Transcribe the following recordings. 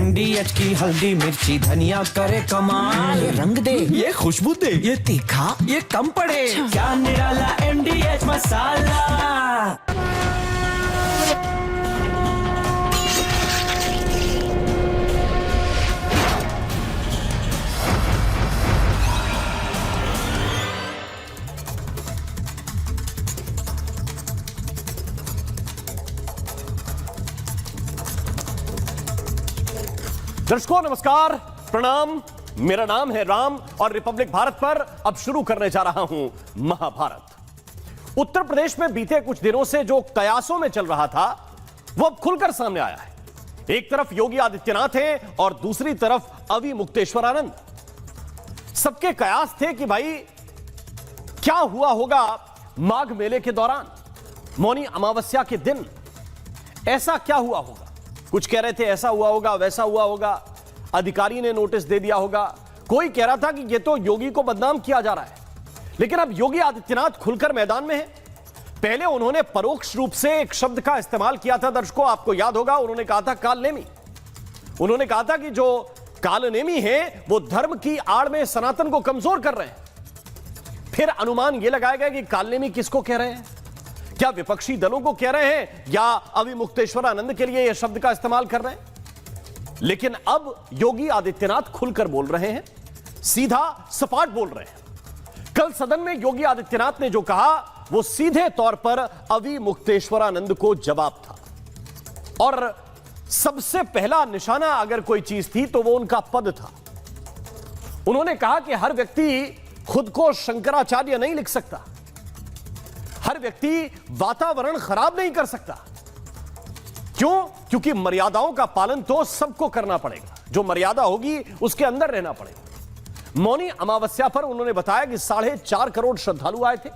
एनडीएच की हल्दी मिर्ची धनिया करे कमाल। ये रंग दे, ये खुशबू दे, ये तीखा, ये कम पड़े। क्या निराला एनडीएच मसाला। दर्शकों नमस्कार, प्रणाम। मेरा नाम है राम और रिपब्लिक भारत पर अब शुरू करने जा रहा हूं महाभारत। उत्तर प्रदेश में बीते कुछ दिनों से जो कयासों में चल रहा था वो अब खुलकर सामने आया है। एक तरफ योगी आदित्यनाथ हैं और दूसरी तरफ अवि मुक्तेश्वरानंद। सबके कयास थे कि भाई क्या हुआ होगा माघ मेले के दौरान, मौनी अमावस्या के दिन ऐसा क्या हुआ होगा। कुछ कह रहे थे ऐसा हुआ होगा, वैसा हुआ होगा, अधिकारी ने नोटिस दे दिया होगा। कोई कह रहा था कि ये तो योगी को बदनाम किया जा रहा है। लेकिन अब योगी आदित्यनाथ खुलकर मैदान में हैं। पहले उन्होंने परोक्ष रूप से एक शब्द का इस्तेमाल किया था, दर्शकों आपको याद होगा, उन्होंने कहा था कालनेमी। उन्होंने कहा था कि जो कालनेमी है वो धर्म की आड़ में सनातन को कमजोर कर रहे हैं। फिर अनुमान यह लगाया गया कि कालनेमी किसको कह रहे हैं, क्या विपक्षी दलों को कह रहे हैं या अवि मुक्तेश्वरानंद के लिए यह शब्द का इस्तेमाल कर रहे हैं। लेकिन अब योगी आदित्यनाथ खुलकर बोल रहे हैं, सीधा सपाट बोल रहे हैं। कल सदन में योगी आदित्यनाथ ने जो कहा वो सीधे तौर पर अवि मुक्तेश्वरानंद को जवाब था। और सबसे पहला निशाना अगर कोई चीज थी तो वो उनका पद था। उन्होंने कहा कि हर व्यक्ति खुद को शंकराचार्य नहीं लिख सकता, हर व्यक्ति वातावरण खराब नहीं कर सकता। क्यों? क्योंकि मर्यादाओं का पालन तो सबको करना पड़ेगा, जो मर्यादा होगी उसके अंदर रहना पड़ेगा। मौनी अमावस्या पर उन्होंने बताया कि 4.5 करोड़ श्रद्धालु आए थे।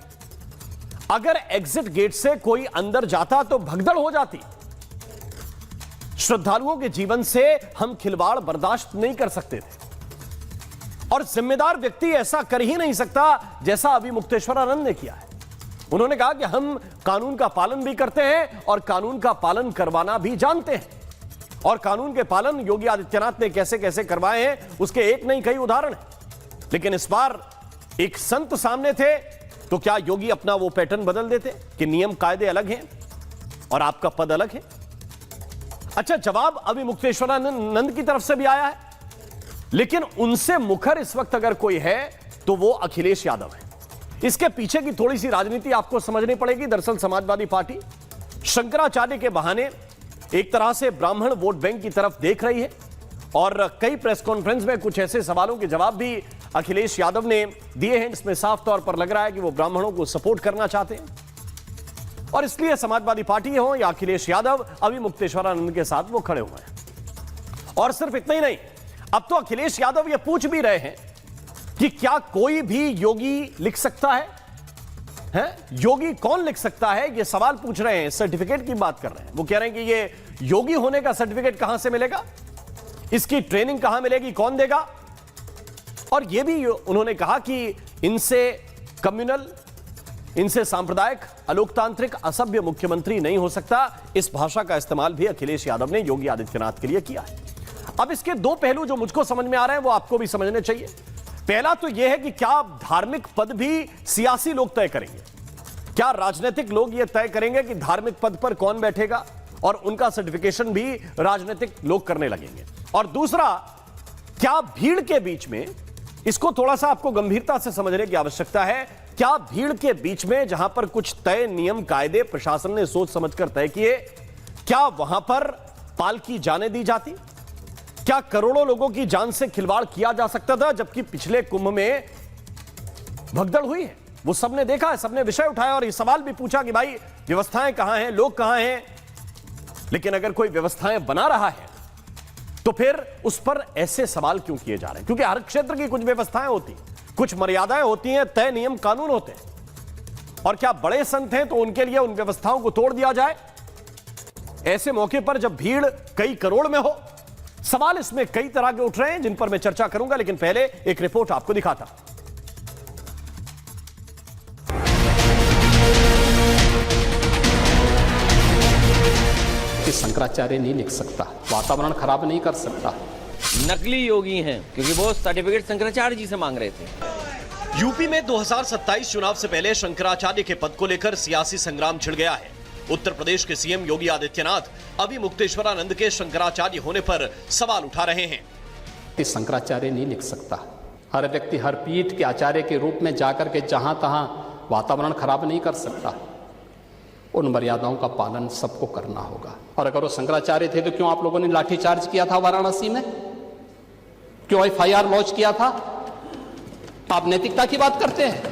अगर एग्जिट गेट से कोई अंदर जाता तो भगदड़ हो जाती। श्रद्धालुओं के जीवन से हम खिलवाड़ बर्दाश्त नहीं कर सकते थे और जिम्मेदार व्यक्ति ऐसा कर ही नहीं सकता जैसा अवि मुक्तेश्वरानंद ने किया है। उन्होंने कहा कि हम कानून का पालन भी करते हैं और कानून का पालन करवाना भी जानते हैं। और कानून के पालन योगी आदित्यनाथ ने कैसे कैसे करवाए हैं उसके एक नहीं कई उदाहरण हैं। लेकिन इस बार एक संत सामने थे तो क्या योगी अपना वो पैटर्न बदल देते कि नियम कायदे अलग हैं और आपका पद अलग है। अच्छा, जवाब अवि मुक्तेश्वरानंद की तरफ से भी आया है, लेकिन उनसे मुखर इस वक्त अगर कोई है तो वो अखिलेश यादव है। इसके पीछे की थोड़ी सी राजनीति आपको समझनी पड़ेगी। दरअसल समाजवादी पार्टी शंकराचार्य के बहाने एक तरह से ब्राह्मण वोट बैंक की तरफ देख रही है और कई प्रेस कॉन्फ्रेंस में कुछ ऐसे सवालों के जवाब भी अखिलेश यादव ने दिए हैं जिसमें साफ तौर पर लग रहा है कि वो ब्राह्मणों को सपोर्ट करना चाहते हैं। और इसलिए समाजवादी पार्टी हो या अखिलेश यादव, अवि मुक्तेश्वरानंद के साथ वो खड़े हुए हैं। और सिर्फ इतना ही नहीं, अब तो अखिलेश यादव ये पूछ भी रहे हैं कि क्या कोई भी योगी लिख सकता है? योगी कौन लिख सकता है, ये सवाल पूछ रहे हैं। सर्टिफिकेट की बात कर रहे हैं। वो कह रहे हैं कि ये योगी होने का सर्टिफिकेट कहां से मिलेगा, इसकी ट्रेनिंग कहां मिलेगी, कौन देगा। और यह भी उन्होंने कहा कि इनसे कम्युनल, इनसे सांप्रदायिक, अलोकतांत्रिक, असभ्य मुख्यमंत्री नहीं हो सकता। इस भाषा का इस्तेमाल भी अखिलेश यादव ने योगी आदित्यनाथ के लिए किया है। अब इसके दो पहलू जो मुझको समझ में आ रहे हैं वो आपको भी समझने चाहिए। पहला तो यह है कि क्या धार्मिक पद भी सियासी लोग तय करेंगे? क्या राजनीतिक लोग यह तय करेंगे कि धार्मिक पद पर कौन बैठेगा और उनका सर्टिफिकेशन भी राजनीतिक लोग करने लगेंगे? और दूसरा, क्या भीड़ के बीच में, इसको थोड़ा सा आपको गंभीरता से समझने की आवश्यकता है, क्या भीड़ के बीच में जहां पर कुछ तय नियम कायदे प्रशासन ने सोच समझकर तय किए, क्या वहां पर पालकी जाने दी जाती? क्या करोड़ों लोगों की जान से खिलवाड़ किया जा सकता था? जबकि पिछले कुंभ में भगदड़ हुई है, वो सबने देखा है, सबने विषय उठाया और ये सवाल भी पूछा कि भाई व्यवस्थाएं कहां हैं, लोग कहां हैं। लेकिन अगर कोई व्यवस्थाएं बना रहा है तो फिर उस पर ऐसे सवाल क्यों किए जा रहे हैं? क्योंकि हर क्षेत्र की कुछ व्यवस्थाएं होती, कुछ मर्यादाएं होती हैं, तय नियम कानून होते हैं। और क्या बड़े संत हैं तो उनके लिए उन व्यवस्थाओं को तोड़ दिया जाए? ऐसे मौके पर जब भीड़ कई करोड़ में हो, सवाल इसमें कई तरह के उठ रहे हैं जिन पर मैं चर्चा करूंगा। लेकिन पहले एक रिपोर्ट आपको दिखाता हूं। व्यक्ति शंकराचार्य नहीं लिख सकता, वातावरण खराब नहीं कर सकता। नकली योगी हैं क्योंकि वो सर्टिफिकेट शंकराचार्य जी से मांग रहे थे। यूपी में 2027 चुनाव से पहले शंकराचार्य के पद को लेकर सियासी संग्राम छिड़ गया है। उत्तर प्रदेश के सीएम योगी आदित्यनाथ अभी मुक्तेश्वरानंद के शंकराचार्य होने पर सवाल उठा रहे हैं। शंकराचार्य नहीं लिख सकता। हर व्यक्ति हर पीठ के आचार्य के रूप में जाकर के जहां तहां वातावरण खराब नहीं कर सकता। उन मर्यादाओं का पालन सबको करना होगा। और अगर वो शंकराचार्य थे तो क्यों आप लोगों ने लाठीचार्ज किया था वाराणसी में? क्यों एफआईआर लॉन्च किया था? आप नैतिकता की बात करते हैं।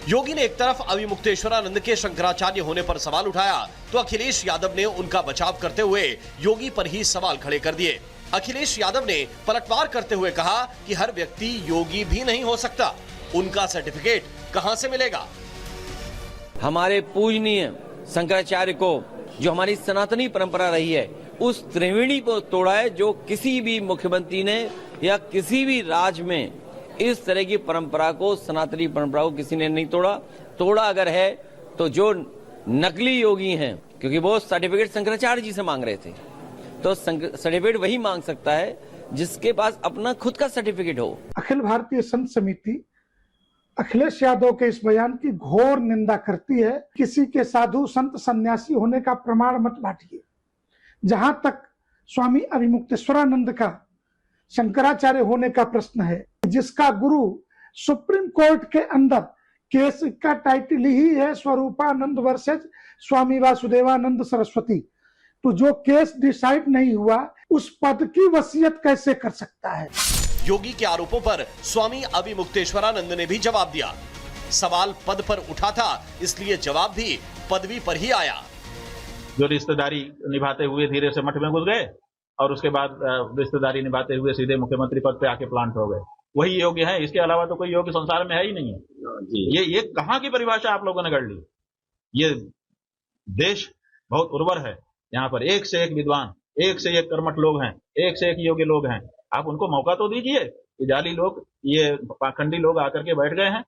योगी ने एक तरफ अभी मुक्तेश्वरानंद के शंकराचार्य होने पर सवाल उठाया तो अखिलेश यादव ने उनका बचाव करते हुए योगी पर ही सवाल खड़े कर दिए। अखिलेश यादव ने पलटवार करते हुए कहा कि हर व्यक्ति योगी भी नहीं हो सकता, उनका सर्टिफिकेट कहां से मिलेगा। हमारे पूजनीय शंकराचार्य को, जो हमारी सनातनी परंपरा रही है, उस त्रिवेणी को तोड़ा है जो किसी भी मुख्यमंत्री ने या किसी भी राज्य में इस तरह की परंपरा को, सनातनी परंपरा को किसी ने नहीं तोड़ा अगर है तो जो नकली योगी हैं, क्योंकि वो सर्टिफिकेट शंकराचार्य जी से मांग रहे थे, तो सर्टिफिकेट वही मांग सकता है जिसके पास अपना खुद का सर्टिफिकेट हो। अखिल भारतीय संत समिति अखिलेश यादव के इस बयान की घोर निंदा करती है। किसी के साधु संत सन्यासी होने का प्रमाण मत बांटिए। जहां तक स्वामी अभिमुक्तेश्वरानंद का शंकराचार्य होने का प्रश्न है, जिसका गुरु सुप्रीम कोर्ट के अंदर केस का टाइटल ही है स्वरूपानंद वर्सेज स्वामी वासुदेवानंद सरस्वती, तो जो केस डिसाइड नहीं हुआ उस पद की वसीयत कैसे कर सकता है। योगी के आरोपों पर स्वामी अभिमुक्तेश्वरानंद ने भी जवाब दिया। सवाल पद पर उठा था, इसलिए जवाब भी पदवी पर ही आया। जो रिश्तेदारी निभाते हुए धीरे से मठ में घुस गए और उसके बाद रिश्तेदारी निभाते हुए सीधे मुख्यमंत्री पद पे आके प्लांट हो गए, वही योग्य है। इसके अलावा तो कोई योग्य संसार में है ही नहीं है। ये कहां की परिभाषा आप लोगों ने गढ़ ली। ये देश बहुत उर्वर है, यहाँ पर एक से एक विद्वान, एक से एक कर्मठ लोग हैं, एक से एक योग्य लोग हैं। आप उनको मौका तो दीजिए। ये जाली लोग, ये पाखंडी लोग आकर के बैठ गए हैं।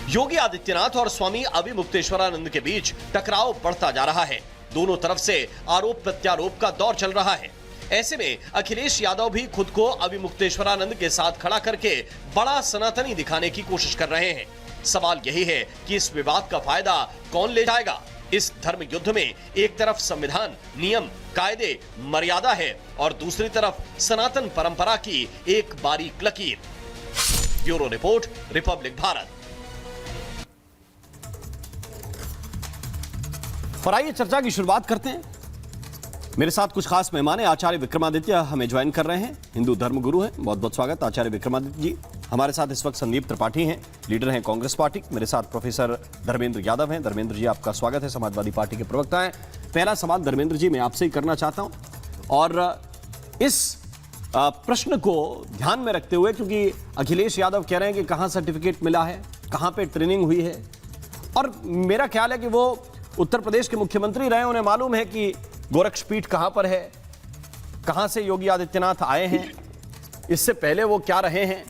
योगी आदित्यनाथ और स्वामी अभिमुक्तेश्वरानंद के बीच टकराव बढ़ता जा रहा है। दोनों तरफ से आरोप प्रत्यारोप का दौर चल रहा है। ऐसे में अखिलेश यादव भी खुद को अभिमुक्तेश्वरानंद के साथ खड़ा करके बड़ा सनातनी दिखाने की कोशिश कर रहे हैं। सवाल यही है कि इस विवाद का फायदा कौन ले जाएगा। इस धर्म युद्ध में एक तरफ संविधान, नियम, कायदे, मर्यादा है और दूसरी तरफ सनातन परंपरा की एक बारीक लकीर। Bureau report, Republic Bharat. और आइए चर्चा की शुरुआत करते हैं। मेरे साथ कुछ खास मेहमान हैं। आचार्य विक्रमादित्य हमें ज्वाइन कर रहे हैं, हिंदू धर्मगुरु हैं। बहुत बहुत स्वागत आचार्य विक्रमादित्य जी। हमारे साथ इस वक्त संदीप त्रिपाठी हैं, लीडर हैं कांग्रेस पार्टी। मेरे साथ प्रोफेसर धर्मेंद्र यादव हैं। धर्मेंद्र जी आपका स्वागत है, समाजवादी पार्टी के प्रवक्ता हैं। पहला सवाल धर्मेंद्र जी मैं आपसे ही करना चाहता हूं और इस प्रश्न को ध्यान में रखते हुए, क्योंकि अखिलेश यादव कह रहे हैं कि कहां सर्टिफिकेट मिला है, कहां पे ट्रेनिंग हुई है, और मेरा ख्याल है कि वो उत्तर प्रदेश के मुख्यमंत्री रहे, उन्हें मालूम है कि गोरक्षपीठ कहां पर है, कहां से योगी आदित्यनाथ आए हैं, इससे पहले वो क्या रहे हैं।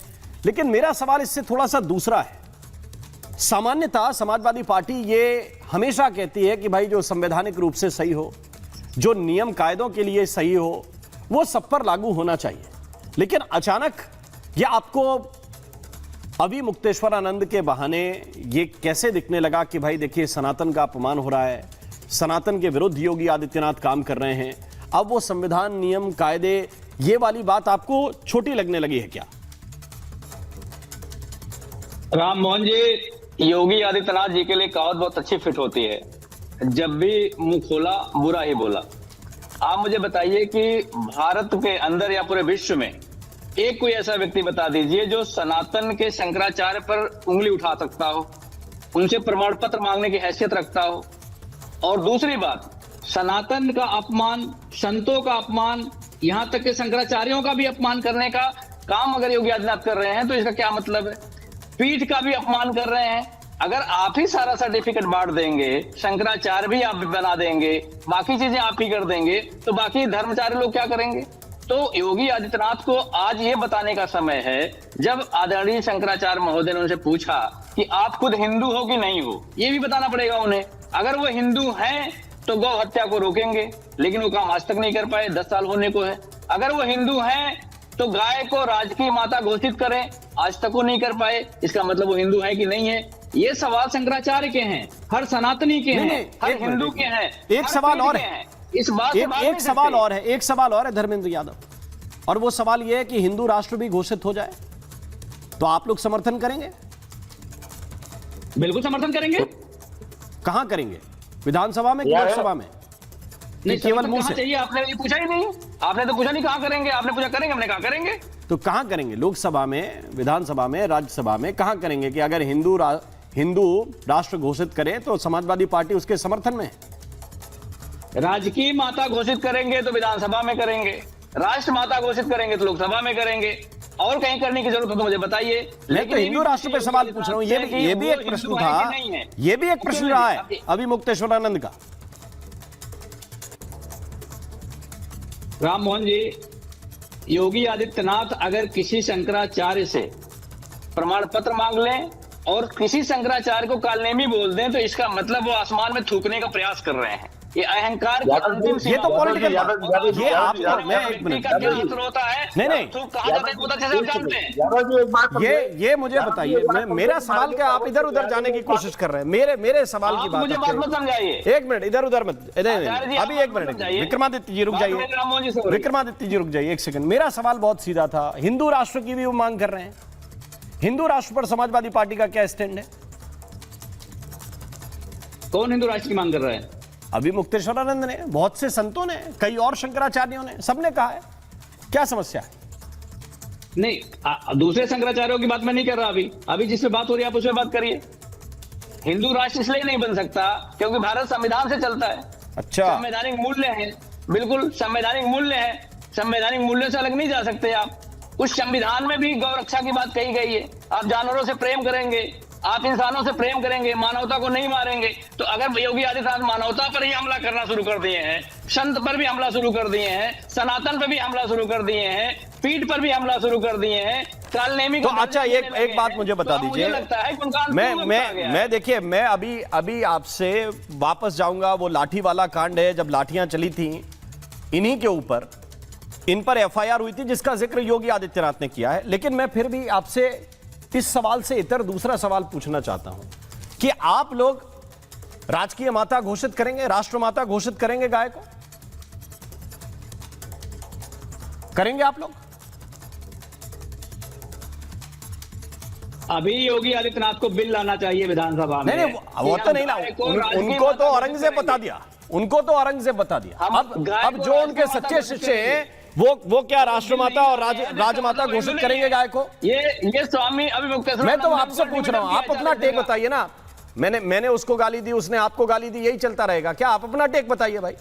लेकिन मेरा सवाल इससे थोड़ा सा दूसरा है। सामान्यतः समाजवादी पार्टी ये हमेशा कहती है कि भाई जो संवैधानिक रूप से सही हो, जो नियम कायदों के लिए सही हो, वो सब पर लागू होना चाहिए। लेकिन अचानक ये आपको अभिमुक्तेश्वरानंद के बहाने ये कैसे दिखने लगा कि भाई देखिए सनातन का अपमान हो रहा है, सनातन के विरुद्ध योगी आदित्यनाथ काम कर रहे हैं। अब वो संविधान, नियम, कायदे, ये वाली बात आपको छोटी लगने लगी है क्या? राम मोहन जी, योगी आदित्यनाथ जी के लिए कहावत बहुत अच्छी फिट होती है, जब भी मुंह खोला बुरा ही बोला। आप मुझे बताइए कि भारत के अंदर या पूरे विश्व में एक कोई ऐसा व्यक्ति बता दीजिए जो सनातन के शंकराचार्य पर उंगली उठा सकता हो, उनसे प्रमाण पत्र मांगने की हैसियत रखता हो। और दूसरी बात, सनातन का अपमान, संतों का अपमान, यहां तक कि शंकराचार्यों का भी अपमान करने का काम अगर योगी आदित्यनाथ कर रहे हैं तो इसका क्या मतलब है? पीठ का भी अपमान कर रहे हैं। अगर आप ही सारा सर्टिफिकेट बांट देंगे, शंकराचार्य भी आप बना देंगे, बाकी चीजें आप ही कर देंगे, तो बाकी धर्मचारी लोग क्या करेंगे? तो योगी आदित्यनाथ को आज ये बताने का समय है, जब आदरणीय शंकराचार्य महोदय ने उनसे पूछा कि आप खुद हिंदू हो कि नहीं हो, ये भी बताना पड़ेगा उन्हें। अगर वो हिंदू हैं तो गौ हत्या को रोकेंगे, लेकिन वो काम आज तक नहीं कर पाए, 10 साल होने को है। अगर वो हिंदू हैं तो गाय को राजकीय माता घोषित करें, आज तक वो नहीं कर पाए, इसका मतलब वो हिंदू है कि नहीं है? ये सवाल शंकराचार्य के हैं, हर सनातनी के हैं, हर हिंदू के हैं। एक सवाल और है, इस बात एक सवाल और है, एक सवाल और है धर्मेंद्र यादव, और वो सवाल ये है कि हिंदू राष्ट्र भी घोषित हो जाए तो आप लोग समर्थन करेंगे? बिल्कुल समर्थन करेंगे। कहां करेंगे? विधानसभा में कि लोकसभा में? नहीं, केवल मुंह से? चाहिए, आपने ये पूछा ही नहीं, आपने तो पूछा नहीं कहां करेंगे, आपने पूछा करेंगे, हमने कहा करेंगे। तो कहां करेंगे? लोकसभा में, विधानसभा में, राज्यसभा में, कहां करेंगे कि अगर हिंदू राष्ट्र घोषित करें तो समाजवादी पार्टी उसके समर्थन में है? राजकीय माता घोषित करेंगे तो विधानसभा में करेंगे, राष्ट्र माता घोषित करेंगे तो लोकसभा में करेंगे, और कहीं करने की जरूरत हो तो मुझे बताइए। मैं तो हिंदू राष्ट्र पे सवाल पूछ रहा हूं, ये भी एक प्रश्न था, ये भी एक प्रश्न रहा है अभी मुक्तेश्वरानंद का। राम मोहन जी, योगी आदित्यनाथ अगर किसी शंकराचार्य से प्रमाण पत्र मांग लें और किसी शंकराचार्य को कालनेमी बोल दें तो इसका मतलब वो आसमान में थूकने का प्रयास कर रहे हैं। ये अहंकार की अंतिम ये तो पॉलिटिकल, ये आप, मैं एक मिनट, क्या असर होता है? नहीं, थूक कहा जाता है बहुत अच्छे से आप जानते हैं। ये मुझे बताइए, मेरा सवाल क्या, आप इधर उधर जाने की कोशिश कर रहे हैं, मेरे सवाल की बात मुझे बात मत समझाइए। एक मिनट, इधर उधर मत, अभी एक मिनट, विक्रमादित्य जी रुक जाइए, विक्रमादित्य जी रुक जाइए एक सेकंड। मेरा सवाल बहुत सीधा था, हिंदू राष्ट्र की भी वो मांग कर रहे हैं, हिंदू राष्ट्र पर समाजवादी पार्टी का क्या स्टैंड है? कौन हिंदू राष्ट्र की मांग कर रहा है? अभी मुक्तेश्वरानंद ने, बहुत से संतों ने, कई और शंकराचार्यों ने, सबने कहा है। क्या समस्या है? नहीं, दूसरे शंकराचार्यों की बात मैं नहीं कर रहा। अभी जिस पे बात हो रही है आप उस पे बात करिए। हिंदू राष्ट्र इसलिए नहीं बन सकता क्योंकि भारत संविधान से चलता है। अच्छा, संवैधानिक मूल्य है, बिल्कुल संवैधानिक मूल्य है, संवैधानिक मूल्य से अलग नहीं जा सकते आप। उस संविधान में भी गौ रक्षा की बात कही गई है, आप जानवरों से प्रेम करेंगे, आप इंसानों से प्रेम करेंगे, मानवता को नहीं मारेंगे। तो अगर योगी आदित्यनाथ मानवता पर ही हमला करना शुरू कर दिए हैं, संत पर भी हमला शुरू कर दिए हैं, सनातन पर भी हमला शुरू कर दिए हैं, पीठ पर भी हमला शुरू कर दिए हैं, कालनेमी तो अच्छा एक बात मुझे बता दीजिए, लगता है मैं देखिए, मैं अभी आपसे वापस जाऊंगा, वो लाठी वाला कांड है, जब लाठियां चली थी इन्हीं के ऊपर, इन पर एफआईआर हुई थी जिसका जिक्र योगी आदित्यनाथ ने किया है। लेकिन मैं फिर भी आपसे इस सवाल से इतर दूसरा सवाल पूछना चाहता हूं कि आप लोग राजकीय माता घोषित करेंगे, राष्ट्र माता घोषित करेंगे गाय को? करेंगे आप लोग? अभी योगी आदित्यनाथ को बिल लाना चाहिए विधानसभा में। नहीं, वो तो नहीं ला, उनको तो औरंगजेब बता दिया, उनको तो औरंगजेब बता दिया। अब जो उनके सच्चे शिष्य हैं वो क्या राष्ट्रमाता और राजमाता घोषित करेंगे गाय को? ये स्वामी अभी मैं तो आपसे पूछ रहा हूं, आप अपना टेक बताइए ना। मैंने उसको गाली दी, उसने आपको गाली दी, यही चलता रहेगा क्या? आप अपना टेक बताइए भाई,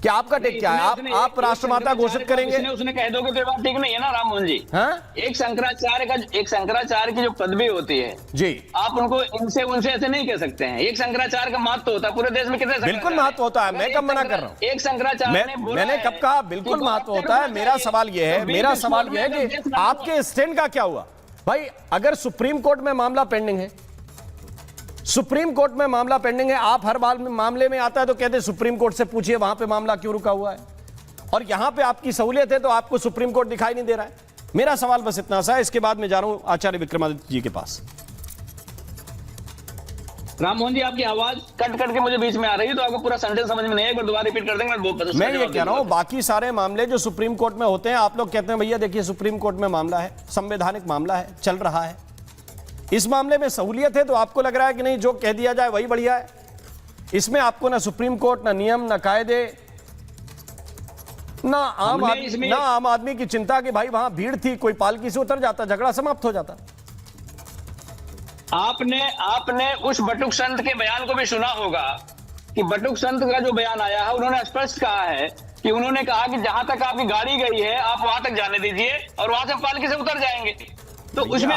क्या आपका टेक क्या है? आप राष्ट्रमाता घोषित करेंगे? उसने कह दोगे तो बात ठीक नहीं है ना राम मोहन जी। हाँ? एक शंकराचार्य की जो पदवी होती है जी, आप उनको उनसे ऐसे नहीं कह सकते हैं। एक शंकराचार्य का महत्व होता है पूरे देश में, कितने? बिल्कुल महत्व होता है, मैं कब मना कर रहा हूँ? एक शंकराचार्य मैंने कब कहा बिल्कुल महत्व होता है? मेरा सवाल यह है कि आपके स्टैंड का क्या हुआ भाई? अगर सुप्रीम कोर्ट में मामला पेंडिंग है, सुप्रीम कोर्ट में मामला पेंडिंग है, आप हर बार मामले में आता है तो कहते सुप्रीम कोर्ट से पूछिए वहां पे मामला क्यों रुका हुआ है, और यहां पे आपकी सहूलियत है तो आपको सुप्रीम कोर्ट दिखाई नहीं दे रहा है। मेरा सवाल बस इतना सा है, इसके बाद मैं जा रहा हूं आचार्य विक्रमादित्य जी के पास। राम मोहन जी, आपकी आवाज कट के मुझे बीच में आ रही है, तो आपको पूरा सेंटेंस समझ में नहीं है, एक बार दोबारा रिपीट कर देंगे। मैं ये कह रहा हूं, बाकी सारे मामले जो सुप्रीम कोर्ट में होते हैं, आप लोग कहते हैं भैया देखिए सुप्रीम कोर्ट में मामला है, संवैधानिक मामला है, चल रहा है, इस मामले में सहूलियत है, तो आपको लग रहा है कि नहीं जो कह दिया जाए वही बढ़िया है। इसमें आपको ना सुप्रीम कोर्ट, ना नियम, ना कायदे, ना आम आदमी की चिंता कि भाई वहां भीड़ थी, कोई पालकी से उतर जाता, झगड़ा समाप्त हो जाता। आपने उस बटुक संत के बयान को भी सुना होगा कि बटुक संत का जो बयान आया है, उन्होंने स्पष्ट कहा है कि उन्होंने कहा कि जहां तक आपकी गाड़ी गई है आप वहां तक जाने दीजिए और वहां से पालकी से उतर जाएंगे। तो उसमें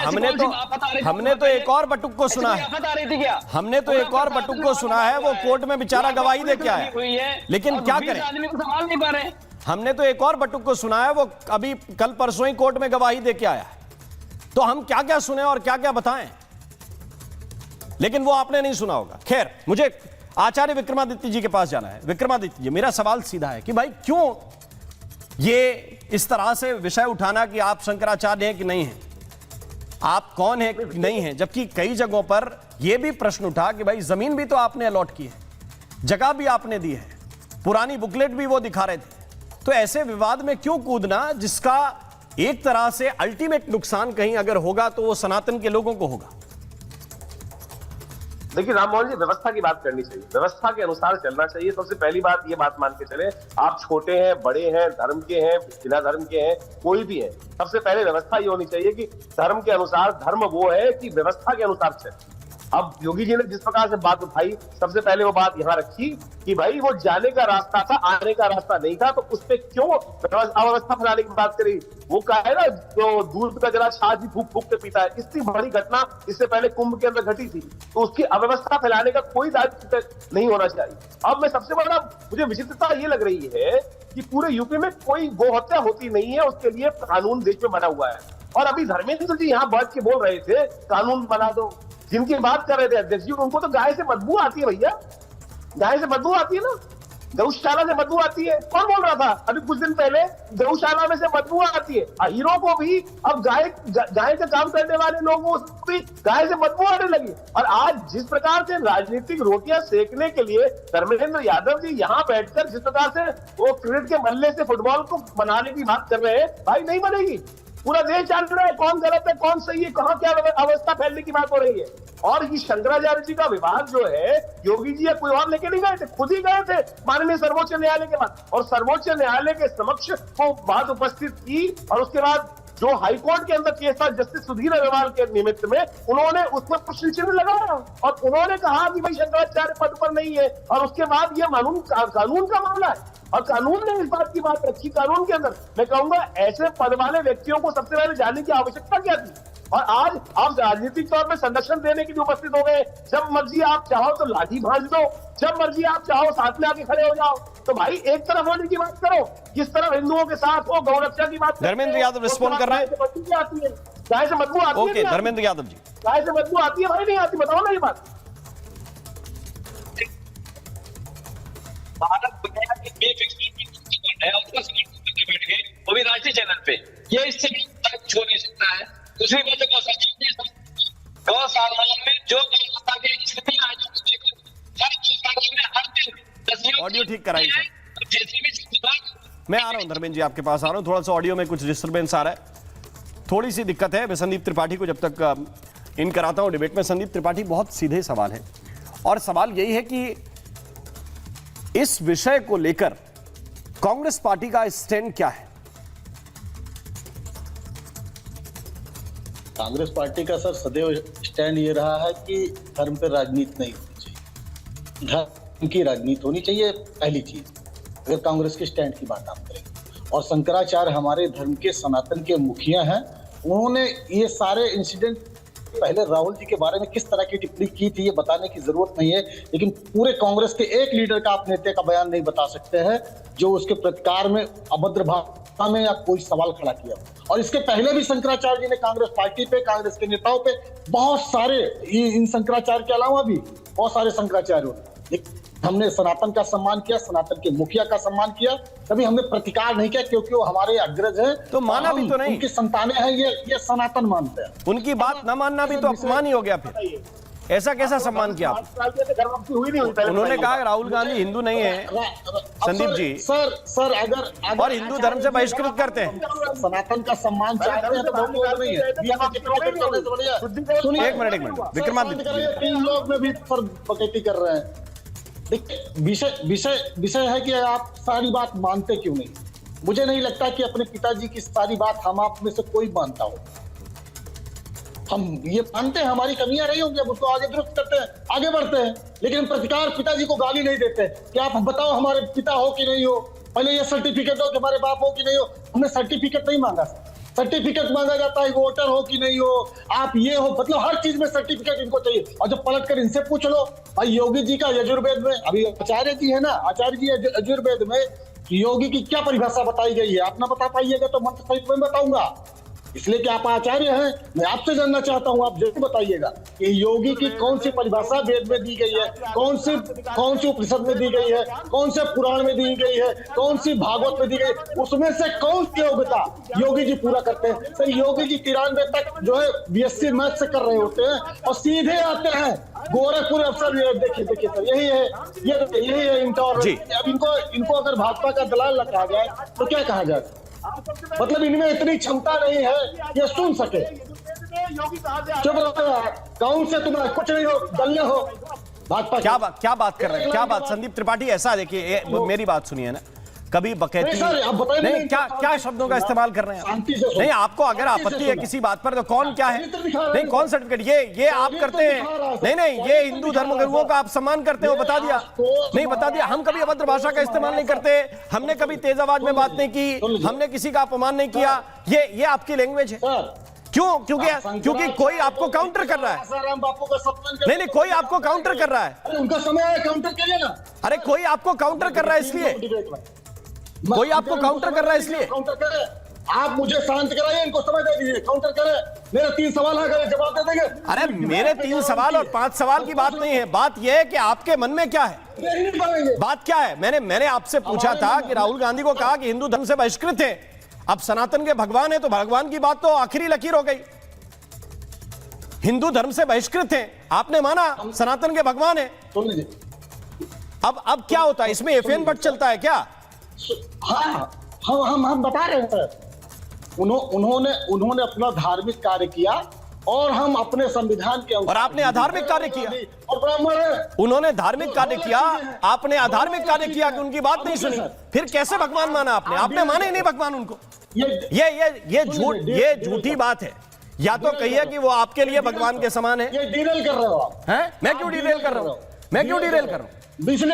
हमने तो एक और बटुक को सुना है, हमने तो एक और बटुक को सुना है, वो कोर्ट में बेचारा गवाही दे के आया, लेकिन क्या करें, आदमी को संभाल नहीं पा रहे। हमने तो एक और बटुक को सुना है, वो अभी कल परसों ही कोर्ट में गवाही दे के आया है। तो हम क्या क्या सुने और क्या क्या बताएं, लेकिन वो आपने नहीं सुना होगा। खैर, मुझे आचार्य विक्रमादित्य जी के पास जाना है। विक्रमादित्य जी, मेरा सवाल सीधा है कि भाई क्यों ये इस तरह से विषय उठाना कि आप शंकराचार्य हैं कि नहीं हैं, आप कौन है कि नहीं है, जबकि कई जगहों पर यह भी प्रश्न उठा कि भाई जमीन भी तो आपने अलॉट की है, जगह भी आपने दी है, पुरानी बुकलेट भी वो दिखा रहे थे, तो ऐसे विवाद में क्यों कूदना जिसका एक तरह से अल्टीमेट नुकसान कहीं अगर होगा तो वो सनातन के लोगों को होगा। देखिए राम मोहन जी, व्यवस्था की बात करनी चाहिए, व्यवस्था के अनुसार चलना चाहिए। सबसे पहली बात ये बात मान के चले, आप छोटे हैं, बड़े हैं, धर्म के हैं, बिना धर्म के हैं, कोई भी है, सबसे पहले व्यवस्था ये होनी चाहिए कि धर्म के अनुसार, धर्म वो है कि व्यवस्था के अनुसार चले। अब योगी जी ने जिस प्रकार से बात उठाई, सबसे पहले वो बात यहाँ रखी कि भाई वो जाने का रास्ता था, आने का रास्ता नहीं था, तो उस पर क्यों अव्यवस्था फैलाने की बात करी। वो कहा है ना, जो दूध का जरा छाछ भी फूक फूक के पीता है, इतनी बड़ी घटना इससे पहले कुंभ के अंदर घटी थी, तो उसकी अव्यवस्था फैलाने का कोई दायित्व नहीं होना चाहिए। अब मैं सबसे बड़ा मुझे विचित्रता ये लग रही है कि पूरे यूपी में कोई गौ हत्या होती नहीं है, उसके लिए कानून देश में बना हुआ है, और अभी धर्मेंद्र जी यहाँ बैठ के बोल रहे थे कानून बना दो, जिनकी बात कर रहे थे अध्यक्ष जी, उनको तो गाय से बदबू आती है भैया, गाय से बदबू आती है ना, गौशाला से बदबू आती है। कौन बोल रहा था अभी कुछ दिन पहले, गौशाला में से बदबू आती है। हीरो को भी अब गाय का काम करने वाले लोगों को भी गाय से बदबू आने लगी। और आज जिस प्रकार से राजनीतिक रोटियां सेकने के लिए धर्मेंद्र यादव जी यहाँ बैठकर जिस प्रकार से वो क्रिकेट के मल्ले से फुटबॉल को बनाने की बात कर रहे हैं, भाई नहीं बनेगी। पूरा देश जान रहा है कौन गलत है कौन सही है, कहां क्या अवस्था फैलने की बात हो रही है। और ये शंकराचार्य जी का विवाद जो है, योगी जी या कोई और लेके नहीं गए थे, खुद ही गए थे माननीय सर्वोच्च न्यायालय के पास, और सर्वोच्च न्यायालय के समक्ष वो बात उपस्थित की, और उसके बाद जो हाईकोर्ट के अंदर केस था जस्टिस सुधीर अग्रवाल के निमित्त में, उन्होंने उसमें प्रश्न चिन्ह लगाया और उन्होंने कहा कि भाई शंकराचार्य पद पर नहीं है, और उसके बाद ये कानून का मामला है, और कानून ने इस बात की बात रखी। कानून के अंदर मैं कहूंगा ऐसे पद वाले व्यक्तियों को सबसे पहले जानने की आवश्यकता क्या थी। और आज आप राजनीतिक तौर पे संरक्षण देने के लिए उपस्थित हो गए, जब मर्जी आप चाहो तो लाठी भांज दो, जब मर्जी आप चाहो साथ में आके खड़े हो जाओ। तो भाई एक तरफ होने की बात करो, किस तरफ हिंदुओं के साथ हो, गौरक्षा की बात। धर्मेंद्र यादव रिस्पॉन्ड कर रहे हैं। गाय से बदबू आती है। ओके धर्मेंद्र यादव जी, गाय से बदबू आती है भाई नहीं आती, बताओ ना ये बात। भारत दुनिया की है, उसका बैठ गए, वो भी राष्ट्रीय चैनल पे, ये इससे कुछ हो नहीं सकता है। दूसरी बात गौशाला में जो गौशाला के स्थिति ऑडियो ठीक कराइए मैं आ रहा हूं धर्मेंद्र जी, आपके पास आ रहा हूं। थोड़ा सा ऑडियो में कुछ डिस्टर्बेंस आ रहा है, थोड़ी सी दिक्कत है। मैं संदीप त्रिपाठी को जब तक इन कराता हूं डिबेट में। संदीप त्रिपाठी, बहुत सीधे सवाल है, और सवाल यही है कि इस विषय को लेकर कांग्रेस पार्टी का स्टैंड क्या है? कांग्रेस पार्टी का सर सदैव स्टैंड ये रहा है कि धर्म पर राजनीति नहीं होनी चाहिए, धर्म की राजनीति होनी चाहिए, पहली चीज अगर कांग्रेस के स्टैंड की बात आप करें। और शंकराचार्य हमारे धर्म के सनातन के मुखिया हैं, उन्होंने ये सारे इंसिडेंट पहले राहुल जी के बारे में किस तरह की टिप्पणी की थी ये बताने की जरूरत नहीं है, लेकिन पूरे कांग्रेस के एक लीडर का आप नेता का बयान नहीं बता सकते हैं जो उसके प्रतिकार में अभद्र भाषा में या कोई सवाल खड़ा किया। और इसके पहले भी शंकराचार्य जी ने कांग्रेस पार्टी पे, कांग्रेस के नेताओं पे बहुत सारे, इन शंकराचार्य के अलावा भी बहुत सारे शंकराचार्य, हमने सनातन का सम्मान किया, सनातन के मुखिया का सम्मान किया, कभी हमने प्रतिकार नहीं किया क्योंकि वो हमारे अग्रज हैं। तो माना भी तो नहीं, उनकी संतानें हैं, ये सनातन मानते हैं। उनकी बात न मानना भी तो अपमान ही हो गया। फिर ऐसा कैसा सम्मान किया उन्होंने कहा राहुल गांधी हिंदू नहीं है संदीप जी, सर अगर और हिंदू धर्म से बहिष्कृत करते हैं, सनातन का सम्मान चाहते हैं तो हम लोग नहीं है। एक मिनट विक्रमादित्य, 3 लोग में भी बकैती कर रहे हैं। विषय है कि आप सारी बात मानते क्यों नहीं। मुझे नहीं लगता कि अपने पिताजी की सारी बात हम आप में से कोई मानता हो। हम ये मानते हैं हमारी कमियां रही होंगी, अब उसको आगे दुरुस्त करते हैं, आगे बढ़ते हैं, लेकिन प्रतिकार पिताजी को गाली नहीं देते कि आप बताओ हमारे पिता हो कि नहीं हो, पहले ये सर्टिफिकेट दो कि हमारे बाप हो कि नहीं हो। हमने सर्टिफिकेट नहीं मांगा, सर्टिफिकेट मांगा जाता है वोटर हो कि नहीं हो, आप ये हो, मतलब हर चीज में सर्टिफिकेट इनको चाहिए। और जब पलट कर इनसे पूछ लो, भाई योगी जी का यजुर्वेद में, अभी आचार्य जी है ना, आचार्य जी यजुर्वेद में योगी की क्या परिभाषा बताई गई है, आप ना बता पाइएगा तो मंत्र सहित मैं बताऊंगा। इसलिए कि आप आचार्य हैं, मैं आपसे जानना चाहता हूं, आप जरूर बताइएगा कि योगी की कौन सी परिभाषा वेद में दी गई है, कौन सी उपनिषद में दी गई है, कौन से पुराण में दी गई है, कौन सी भागवत में दी गई, उसमें से कौन सी योग्यता योगी जी पूरा करते हैं। सर योगी जी 93 तक जो है BSc मैथ से कर रहे होते हैं और सीधे आते हैं गोरखपुर अफसर। देखिए सर, यही है इंटॉर। अब इनको अगर भाजपा का दलाल न कहा जाए तो क्या कहा जाए? मतलब इनमें इतनी क्षमता नहीं है ये सुन सके। चुप रहो, कौन से तुम्हारा कुछ नहीं हो, दल्ले हो भाजपा। क्या बात कर रहे हैं, क्या बात? संदीप त्रिपाठी, ऐसा देखिए, मेरी बात सुनिए ना, कभी बकैती नहीं, क्या शब्दों का इस्तेमाल कर रहे हैं आप? नहीं, आपको अगर आपत्ति है किसी बात पर तो कौन क्या है? नहीं, कौन सर्टिफिकेट ये आप करते हैं? नहीं, ये हिंदू धर्म गुरुओं का आप सम्मान करते हो, बता दिया। नहीं, बता दिया। हम कभी अभद्र भाषा का इस्तेमाल नहीं करते, हमने कभी तेज आवाज में बात नहीं की, हमने किसी का अपमान नहीं किया। ये आपकी लैंग्वेज है। क्यों? क्योंकि कोई आपको काउंटर कर रहा है। नहीं, कोई आपको काउंटर कर रहा है। उनका समय है, काउंटर करिए ना। अरे कोई आपको काउंटर कर रहा है, इसलिए कोई आपको काउंटर कर रहा है, इसलिए काउंटर करे। आप मुझे शांत कराइए, इनको समय दे दीजिए, काउंटर करे। मेरे 3 सवाल है, जवाब दे देंगे। अरे मेरे 3 सवाल और 5 सवाल की बात नहीं है, बात यह है कि आपके मन में क्या है, बात क्या है? मैंने आपसे पूछा था कि राहुल गांधी को कहा कि हिंदू धर्म से बहिष्कृत है, अब सनातन के भगवान है, तो भगवान की बात तो आखिरी लकीर हो गई। हिंदू धर्म से बहिष्कृत है, आपने माना सनातन के भगवान है। अब क्या होता है इसमें? FN बट चलता है क्या? हाँ, हम बता रहे हैं। उन्होंने अपना धार्मिक कार्य किया और हम अपने संविधान के और आपने अधार्मिक कार्य किया। और ब्राह्मण है, उन्होंने धार्मिक कार्य किया, आपने अधार्मिक कार्य किया कि उनकी बात नहीं सुनी, फिर कैसे भगवान माना आपने? आपने माने ही नहीं भगवान उनको। ये झूठी बात है। या तो कहिए कि वो आपके लिए भगवान के समान है। ये डिरेल कर रहे हो आप। हैं? मैं क्यों डिरेल कर रहा हूं? मैं क्यों डिरेल कर रहा हूं?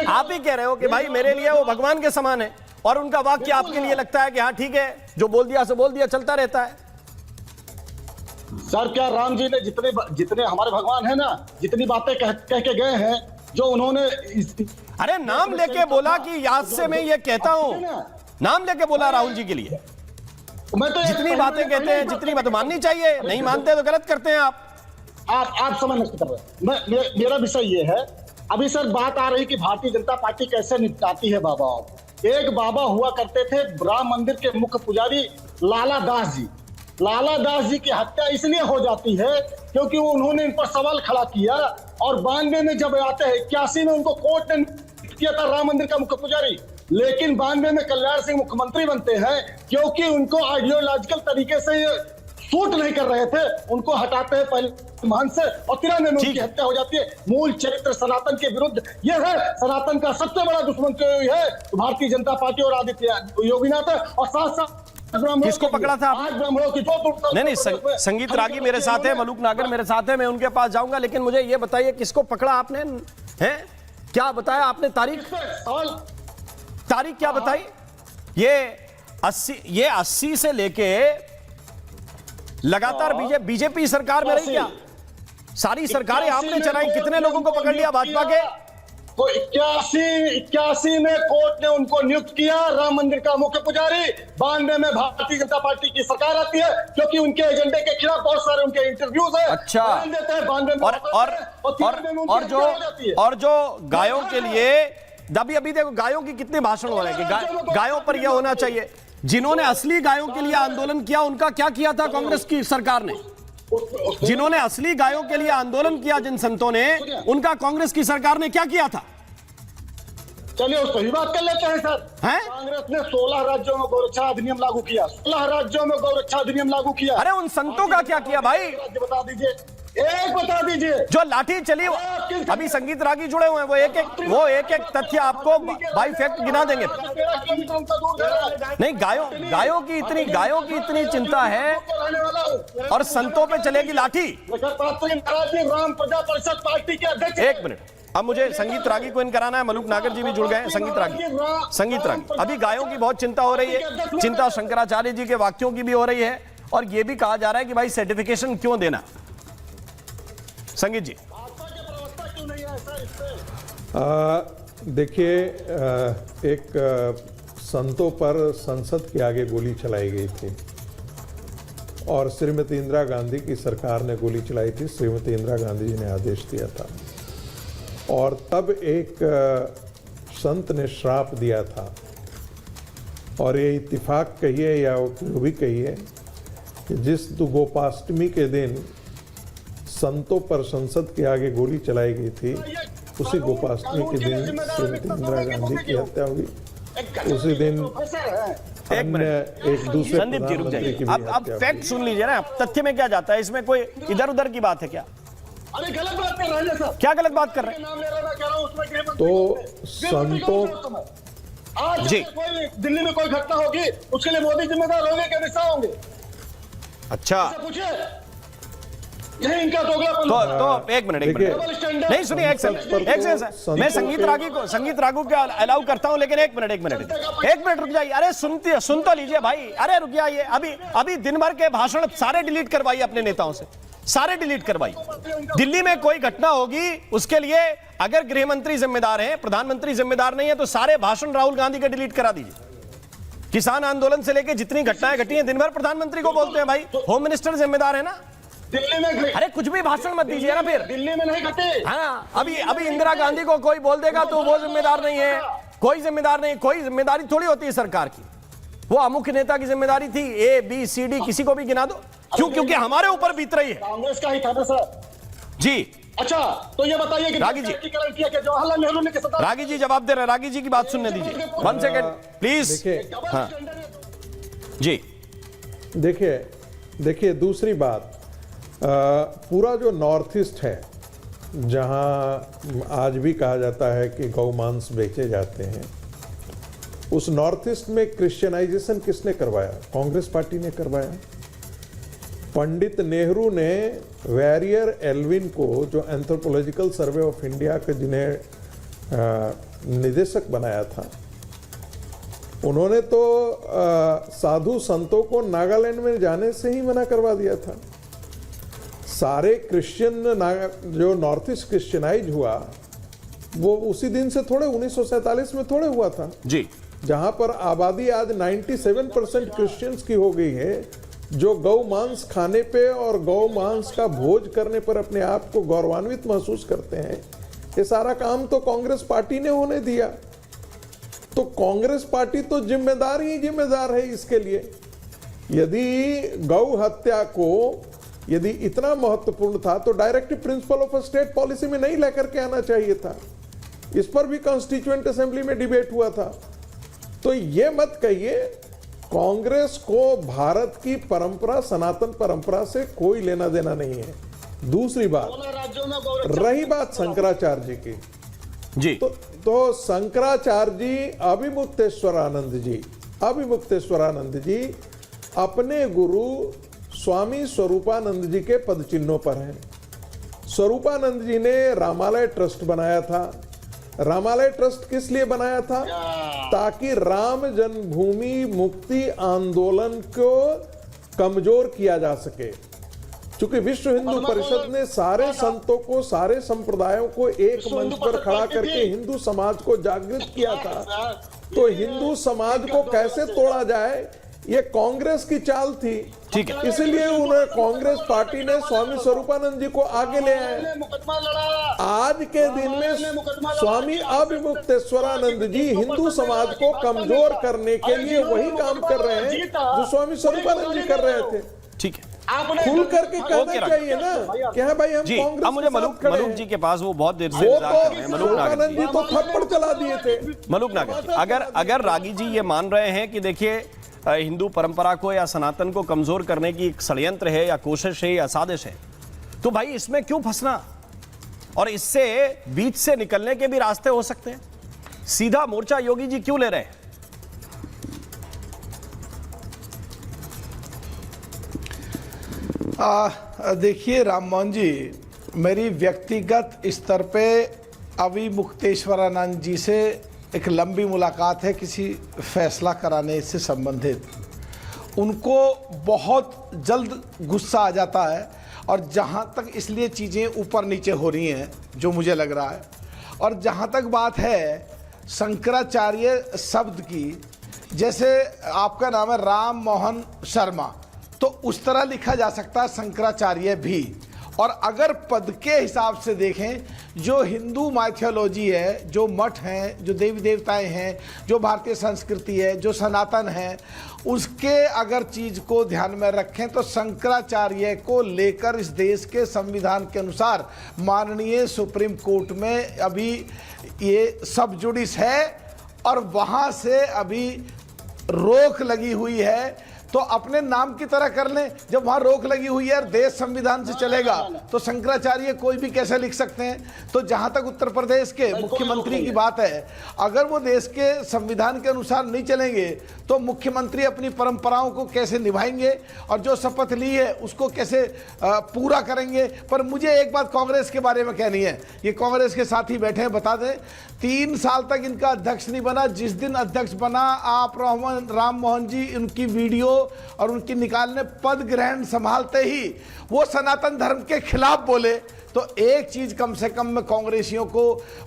आप ही कह रहे हो कि भाई मेरे लिए वो भगवान के समान है, और उनका वाक्य आपके लिए लगता है कि हाँ ठीक है, जो बोल दिया सो बोल दिया, चलता रहता है। सर क्या राम जी ने जितने हमारे भगवान है ना, जितनी बातें कह के गए हैं, जो उन्होंने अरे नाम लेके बोला कि याद से मैं ये कहता हूं, नाम लेके बोला राहुल जी के लिए। मैं तो जितनी बातें कहते हैं, जितनी बात माननी चाहिए, नहीं मानते तो गलत करते हैं आप समझ नहीं कर रहे। मेरा विषय ये है, अभी सर बात आ रही कि भारतीय जनता पार्टी कैसे निपटाती है बाबाओं। एक बाबा हुआ करते थे राम मंदिर के मुख्य पुजारी लाला दास जी। लाला दास जी की हत्या इसलिए हो जाती है क्योंकि उन्होंने इन पर सवाल खड़ा किया, और 92 में जब आते हैं, 81 में उनको कोर्ट ने किया था राम मंदिर का मुख्य पुजारी, लेकिन 92 में कल्याण सिंह मुख्यमंत्री बनते हैं क्योंकि उनको आइडियोलॉजिकल तरीके से सूट नहीं कर रहे थे, उनको हटाते हैं पहले मान से, और 93 में उनकी हत्या हो जाती है। मूल चरित्र सनातन के विरुद्ध यह है। सनातन का सबसे बड़ा दुश्मन है भारतीय जनता पार्टी और आदित्य योगीनाथ है, और साथ किसको पकड़ा था? आज ब्राह्मणों की नहीं, संगीत रागी मेरे साथ है, मलूक नागर मेरे साथ है, मैं उनके पास जाऊंगा, लेकिन मुझे ये बताइए किसको पकड़ा आपने? हैं? क्या बताया आपने? तारीख क्या बताई? ये 80 से लेके लगातार बीजेपी सरकार में रही क्या? सारी सरकारें आपने चलाई, कितने लोगों को पकड़ लिया भाजपा के? तो 81 में कोर्ट ने उनको नियुक्त किया राम मंदिर का मुख्य पुजारी। 92 में भारतीय जनता पार्टी की सरकार आती है क्योंकि उनके एजेंडे के खिलाफ बहुत सारे उनके इंटरव्यूज है। अच्छा। और जो गायों के लिए अभी देखो गायों की कितने भाषण हो रहे हैं कि गायों पर यह होना चाहिए। जिन्होंने असली गायों के लिए आंदोलन किया उनका क्या किया था कांग्रेस की सरकार ने? जिन्होंने असली गायों के लिए आंदोलन किया, जिन संतों ने, उनका कांग्रेस की सरकार ने क्या किया था? चलिए उसको ही बात कर लेते हैं सर। कांग्रेस ने 16 राज्यों में गौरक्षा अधिनियम लागू किया। 16 राज्यों में गौरक्षा अधिनियम लागू किया। अरे उन संतों का क्या किया भाई? राज्य बता दीजिए, एक बता दीजिए। जो लाठी चली, अभी संगीत रागी जुड़े हुए हैं, वो एक एक तथ्य आपको बाई फैक्ट गिना देंगे। नहीं, गायों की इतनी चिंता है और संतों पे चलेगी लाठी। राम प्रजा परिषद पार्टी के अध्यक्ष। एक मिनट, अब मुझे संगीत रागी को इन कराना है। मलूक नागर जी भी जुड़ गए हैं। संगीत रागी, अभी गायों की बहुत चिंता हो रही है, चिंता शंकराचार्य जी के वाक्यों की भी हो रही है, और यह भी कहा जा रहा है कि भाई सर्टिफिकेशन क्यों देना? संगीत जी देखिए, एक संतों पर संसद के आगे गोली चलाई गई थी, और श्रीमती इंदिरा गांधी की सरकार ने गोली चलाई थी। श्रीमती इंदिरा गांधी जी ने आदेश दिया था और तब एक संत ने श्राप दिया था, और ये इत्तिफाक कहिए या जो भी कहिए कि जिस गोपाष्टमी के दिन संतों पर संसद के आगे गोली चलाई गई थी, उसी गोपाष्टमी के दिन श्रीमती इंदिरा गांधी की हत्या हुई। उसी दिन एक दूसरे संदीप जी रुक जाइए, आप फैक्ट सुन लीजिए ना, तथ्य में क्या जाता है, इसमें कोई इधर उधर की बात है क्या? अरे गलत बात कर रहे हैं सर। क्या गलत बात कर रहे हैं? नाम ले रहा कह रहा हूं उसमें गृह मंत्री तो संतों आज जी। कोई दिल्ली में कोई घटना होगी उसके लिए मोदी जिम्मेदार होंगे कि अमित शाह होंगे? अच्छा पूछे, यही इनका दोगलापन। तो एक मिनट नहीं सुनिए, एक सेकंड मैं संगीत रागों को अलाउ करता हूं, लेकिन एक मिनट रुक जाइए। अरे सुन तो लीजिए भाई, अरे रुक जाइए। अभी दिन भर के भाषण सारे डिलीट करवाइए अपने नेताओं से, सारे डिलीट करवाइए। दिल्ली में कोई घटना होगी उसके लिए अगर गृह मंत्री जिम्मेदार है, प्रधानमंत्री जिम्मेदार नहीं है, तो सारे भाषण राहुल गांधी का डिलीट करा दीजिए। किसान आंदोलन से लेकर जितनी घटनाएं घटी हैं दिन भर प्रधानमंत्री को बोलते हैं भाई, होम मिनिस्टर जिम्मेदार है ना। दिल्ली में अरे कुछ भी भाषण मत दीजिए ना फिर। दिल्ली में नहीं घटे। हाँ, अभी इंदिरा गांधी को कोई बोल देगा तो वो जिम्मेदार नहीं है, कोई जिम्मेदार नहीं। कोई जिम्मेदारी थोड़ी होती है सरकार की, वो अमुक नेता की जिम्मेदारी थी। ABCD किसी को भी गिना दो, क्यों? क्योंकि हमारे ऊपर बीत रही है। कांग्रेस का ही था ना सर जी। अच्छा, तो ये बताइए कि रागी जी, किया कि जवाहरलाल नेहरू ने किस तरह। रागी जी जवाब दे रहे हैं, रागी जी की बात सुनने दीजिए। 1 सेकेंड प्लीज। हाँ जी, देखिए दूसरी बात, पूरा जो नॉर्थ ईस्ट है जहां आज भी कहा जाता है कि गौ मांस बेचे जाते हैं, उस नॉर्थ ईस्ट में क्रिश्चियनाइजेशन किसने करवाया? कांग्रेस पार्टी ने करवाया। पंडित नेहरू ने वेरियर एल्विन को, जो एंथ्रोपोलॉजिकल सर्वे ऑफ इंडिया के जिन्हें निदेशक बनाया था, उन्होंने तो साधु संतों को नागालैंड में जाने से ही मना करवा दिया था। सारे क्रिश्चियन जो नॉर्थ ईस्ट क्रिश्चियनाइज हुआ वो उसी दिन से थोड़े 1947 में थोड़े हुआ था जी, जहां पर आबादी आज 97% क्रिश्चियंस की हो गई है, जो गौ मांस खाने पे और गौ मांस का भोज करने पर अपने आप को गौरवान्वित महसूस करते हैं। ये सारा काम तो कांग्रेस पार्टी ने होने दिया। तो कांग्रेस पार्टी तो जिम्मेदार है इसके लिए। यदि गौ हत्या को यदि इतना महत्वपूर्ण था तो directive principle of state policy में नहीं लेकर के आना चाहिए था। इस पर भी कॉन्स्टिट्यूएंट असेंबली में डिबेट हुआ था। तो ये मत कहिए, कांग्रेस को भारत की परंपरा, सनातन परंपरा से कोई लेना देना नहीं है। दूसरी बात, रही बात शंकराचार्य जी की जी, तो शंकराचार्य जी, अभिमुक्तेश्वरानंद जी अपने गुरु स्वामी स्वरूपानंद जी के पद चिन्हों पर हैं। स्वरूपानंद जी ने रामालय ट्रस्ट बनाया था। रामालय ट्रस्ट किस लिए बनाया था? ताकि राम जन्मभूमि मुक्ति आंदोलन को कमजोर किया जा सके। क्योंकि विश्व हिंदू परिषद ने सारे संतों को, सारे संप्रदायों को एक मंच पर खड़ा करके हिंदू समाज को जागृत किया था। तो हिंदू समाज को कैसे तोड़ा जाए, ये कांग्रेस की चाल थी। ठीक है, इसलिए उन्होंने, कांग्रेस पार्टी ने स्वामी स्वरूपानंद जी को आगे ले आए। आज के दिन में स्वामी अभिमुक्तेश्वरानंद जी हिंदू समाज को कमजोर करने के लिए वही काम कर रहे हैं जो स्वामी स्वरूपानंद जी कर रहे थे। ठीक है, खुल करके कहना चाहिए ना कि हाँ भाई हम जी। कांग्रेस अब मुझे मलूक जी के पास, वो बहुत देर से इंतजार कर रहे हैं। मलूक नागर जी तो थप्पड़ चला दिए थे। मलूक नागर, अगर रागी जी ये मान रहे हैं कि देखिए हिंदू परंपरा को या सनातन को कमजोर करने की एक षड्यंत्र है या कोशिश है या साजिश है, तो भाई इसमें क्यों फंसना? और इससे बीच से निकलने के भी रास्ते हो सकते हैं। सीधा मोर्चा योगी जी क्यों ले रहे हैं? देखिए राम मोहन जी, मेरी व्यक्तिगत स्तर पे अभिमुक्तेश्वरानंद जी से एक लंबी मुलाकात है किसी फैसला कराने से संबंधित। उनको बहुत जल्द गुस्सा आ जाता है, और जहाँ तक इसलिए चीज़ें ऊपर नीचे हो रही हैं जो मुझे लग रहा है। और जहाँ तक बात है शंकराचार्य शब्द की, जैसे आपका नाम है राम मोहन शर्मा, तो उस तरह लिखा जा सकता है शंकराचार्य भी। और अगर पद के हिसाब से देखें, जो हिंदू माइथोलॉजी है, जो मठ हैं, जो देवी देवताएं हैं, जो भारतीय संस्कृति है, जो सनातन है, उसके अगर चीज को ध्यान में रखें तो शंकराचार्य को लेकर इस देश के संविधान के अनुसार माननीय सुप्रीम कोर्ट में अभी ये सब जुडिस है और वहां से अभी रोक लगी हुई है। तो अपने नाम की तरह कर लें, जब वहां रोक लगी हुई है और देश संविधान से चलेगा तो शंकराचार्य कोई भी कैसे लिख सकते हैं। तो जहां तक उत्तर प्रदेश के मुख्यमंत्री की बात है, अगर वो देश के संविधान के अनुसार नहीं चलेंगे तो मुख्यमंत्री अपनी परंपराओं को कैसे निभाएंगे और जो शपथ ली है उसको कैसे पूरा करेंगे। पर मुझे एक बात कांग्रेस के बारे में कहनी है, ये कांग्रेस के साथी बैठे हैं, बता दें 3 साल तक इनका अध्यक्ष नहीं बना। जिस दिन अध्यक्ष बना आप राम मोहन जी उनकी वीडियो और उनकी निकालने पद ग्रहण संभालते ही वो सनातन धर्म के खिलाफ बोले। तो एक चीज कम से कम मैं कांग्रेसियों को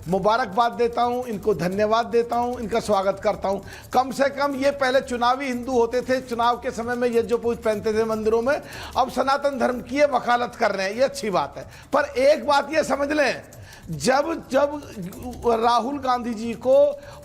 मुबारकबाद देता हूं, इनको धन्यवाद देता हूं, इनका स्वागत करता हूं। कम से कम ये पहले चुनावी हिंदू होते थे, चुनाव के समय में ये जो पूछ पहनते थे मंदिरों में, अब सनातन धर्म की ये वकालत कर रहे हैं, ये अच्छी बात है। पर एक बात ये समझ लें, जब राहुल गांधी जी को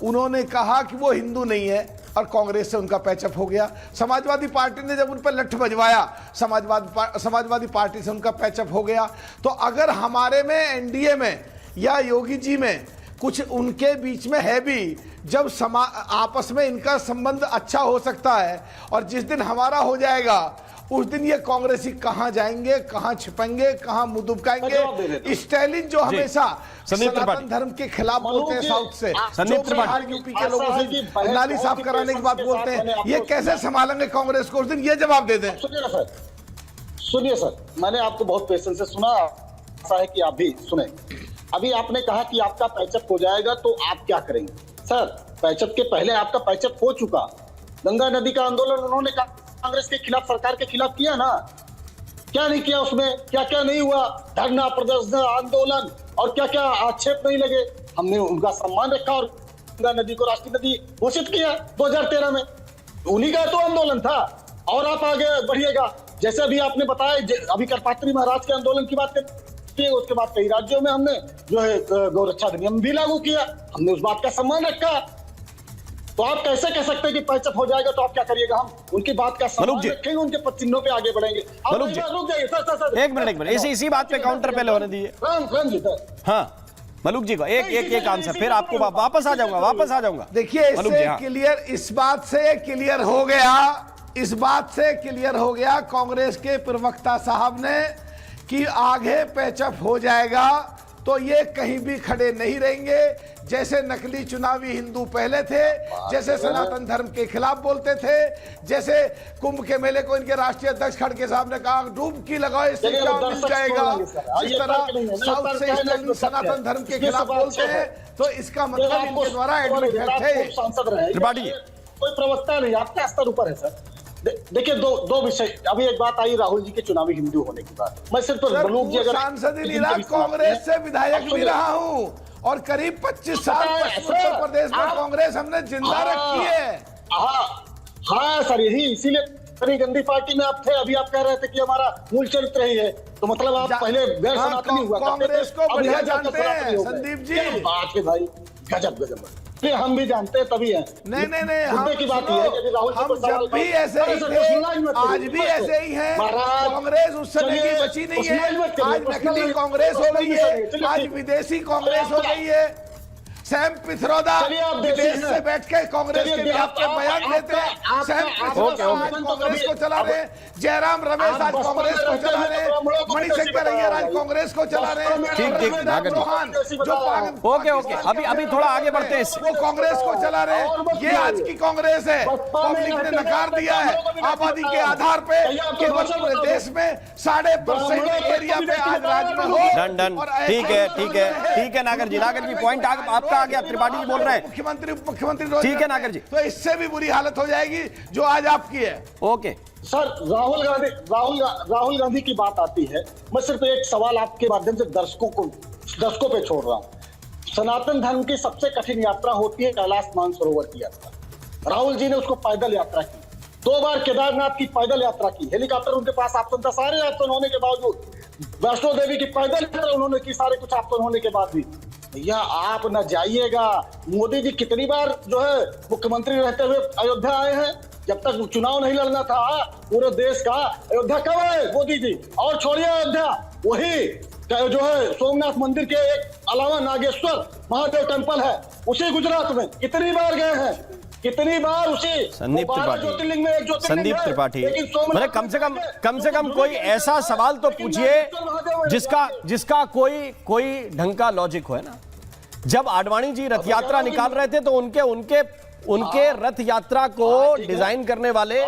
उन्होंने कहा कि वो हिंदू नहीं है और कांग्रेस से उनका पैचअप हो गया, समाजवादी पार्टी ने जब उन पर लठ बजवाया समाजवादी पार्टी से उनका पैचअप हो गया। तो अगर हमारे में एनडीए में या योगी जी में कुछ उनके बीच में है भी, जब आपस में इनका संबंध अच्छा हो सकता है और जिस दिन हमारा हो जाएगा उस दिन ये कांग्रेसी कहां जाएंगे, कहां छिपेंगे, कहां मुंह दुबकाएंगे। स्टालिन जो हमेशा सनातन धर्म के खिलाफ बोलते हैं साउथ से, संदीप त्रिपाठी यूपी के लोगों से नाली साफ कराने की बात बोलते हैं, ये कैसे संभालेंगे कांग्रेस को? उस दिन ये जवाब दे दें। सुनिए सर, मैंने आपको बहुत पेशेंस से सुना, ऐसा है कि आप भी सुने। अभी आपने कहा कि आपका पैचअप हो जाएगा तो आप क्या करेंगे? सर, पैचअप के पहले आपका पैचअप हो चुका। गंगा नदी का आंदोलन उन्होंने कांग्रेस के खिलाफ, सरकार के खिलाफ किया ना, क्या नहीं किया? उसमें क्या क्या नहीं हुआ? धरना, प्रदर्शन, आंदोलन और क्या क्या आक्षेप नहीं लगे? हमने उनका सम्मान रखा और गंगा नदी को राष्ट्रीय नदी घोषित किया 2013 में। उन्हीं का तो आंदोलन था। और आप आगे बढ़िएगा, जैसे अभी आपने बताया, अभी करपात्री महाराज के आंदोलन की बात करते हैं, उसके बाद कई राज्यों में हमने जो है गौरक्षा अधिनियम भी लागू किया, हमने उस बात का सम्मान रखा। तो आप कैसे कह सकते हैं कि पैचअप हो जाएगा? तो आप क्या करिएगा? हम उनकी बात का सम्मान रखेंगे, उनके चिन्हों पे आगे बढ़ेंगे। रुक जाइए सर, एक मिनट इसी बात पे काउंटर पहले होने दीजिए। हाँ मलूक जी को एक आंसर, फिर आपको वापस आ जाऊंगा। देखिए, इससे क्लियर, इस बात से क्लियर हो गया कांग्रेस के प्रवक्ता साहब ने कि आगे पैचअप हो जाएगा तो ये कहीं भी खड़े नहीं रहेंगे। जैसे नकली चुनावी हिंदू पहले थे, जैसे सनातन धर्म के खिलाफ बोलते थे, जैसे कुंभ के मेले को इनके राष्ट्रीय अध्यक्ष खड़गे साहब ने कहा डुबकी लगाओ इससे क्या मिल जाएगा, इस तरह साउथ से सनातन धर्म के खिलाफ बोलते हैं। तो इसका मतलब इनके द्वारा एडमिट थे। त्रिपाठी कोई प्रवक्ता नहीं, आपका स्तर ऊपर है सर। देखिए, दो विषय। अभी एक बात आई राहुल जी के चुनावी हिंदू होने की बात। मैं सिर्फ सांसद कांग्रेस से विधायक भी रहा हूँ और करीब 25 साल उत्तर प्रदेश में कांग्रेस हमने जिंदा रखी है। हाँ सर, यही इसीलिए इतनी गंदी पार्टी में आप थे। अभी आप कह रहे थे कि हमारा मूल चरित्र ही है, तो मतलब आप पहले गैर सनातनी हुआ कांग्रेस को बढ़िया जानते हैं संदीप जी। बात है भाई, गजब। हम भी जानते हैं, तभी है। नहीं, हम की बात है कि राहुल हम जब भी ऐसे ही थे, आज भी ऐसे ही हैं। कांग्रेस उस समय की बची नहीं है। आज नकली कांग्रेस हो गई है, आज विदेशी कांग्रेस हो गई है। सैम पित्रोदा विदेश से बैठ के कांग्रेस के खिलाफ बयान देते हैं। सैम पित्रोदा आज कांग्रेस को चला रहे हैं, जयराम रमेश आज कांग्रेस को चला रहे हैं, मणिशंकर अय्यर आज कांग्रेस को चला रहे हैं। ठीक, अभी थोड़ा आगे बढ़ते हैं। वो कांग्रेस को चला रहे हैं। ये आज की कांग्रेस है। पब्लिक ने नकार दिया है आबादी के आधार पे कि पूरे देश में 5.5% एरिया पे आज राज में हो। डन। ठीक है नागर जी पॉइंट आपका आ गया। त्रिपाठी जी बोल रहे हैं मुख्यमंत्री ठीक है नागर जी, तो इससे भी बुरी हालत हो जाएगी जो आज आपकी है। ओके सर, राहुल गांधी की बात आती है। मैं सिर्फ एक सवाल आपके माध्यम से दर्शकों पे छोड़ रहा हूं। सनातन धर्म की सबसे कठिन यात्रा होती है कैलाश मानसरोवर की यात्रा। राहुल जी ने उसको पैदल यात्रा की। 2 बार केदारनाथ की पैदल यात्रा की, हेलीकॉप्टर उनके पास ऑप्शन था, सारे ऑप्शन होने के बावजूद। वैष्णो देवी की पैदल यात्रा उन्होंने की, सारे कुछ ऑप्शन होने के बाद भी। भैया आप न जाइएगा। मोदी जी कितनी बार जो है मुख्यमंत्री रहते हुए अयोध्या आए हैं, जब तक चुनाव नहीं लड़ना था पूरे देश का। अयोध्या कब आए मोदी जी? और छोड़िए अयोध्या, वही जो है सोमनाथ मंदिर के एक अलावा नागेश्वर महादेव टेम्पल है, उसी गुजरात में कितनी बार गए हैं, कितनी बार उसी संदीप ज्योतिर्लिंग में एक त्रिपाठी, ज्योतिर्लिंग संदीप है, त्रिपाठी, लेकिन सोमनाथ मतलब कम से कम कोई ऐसा सवाल तो पूछिए जिसका कोई ढंग का लॉजिक हो, है ना। जब आडवाणी जी रथ यात्रा निकाल रहे थे तो उनके रथ यात्रा को डिजाइन करने वाले,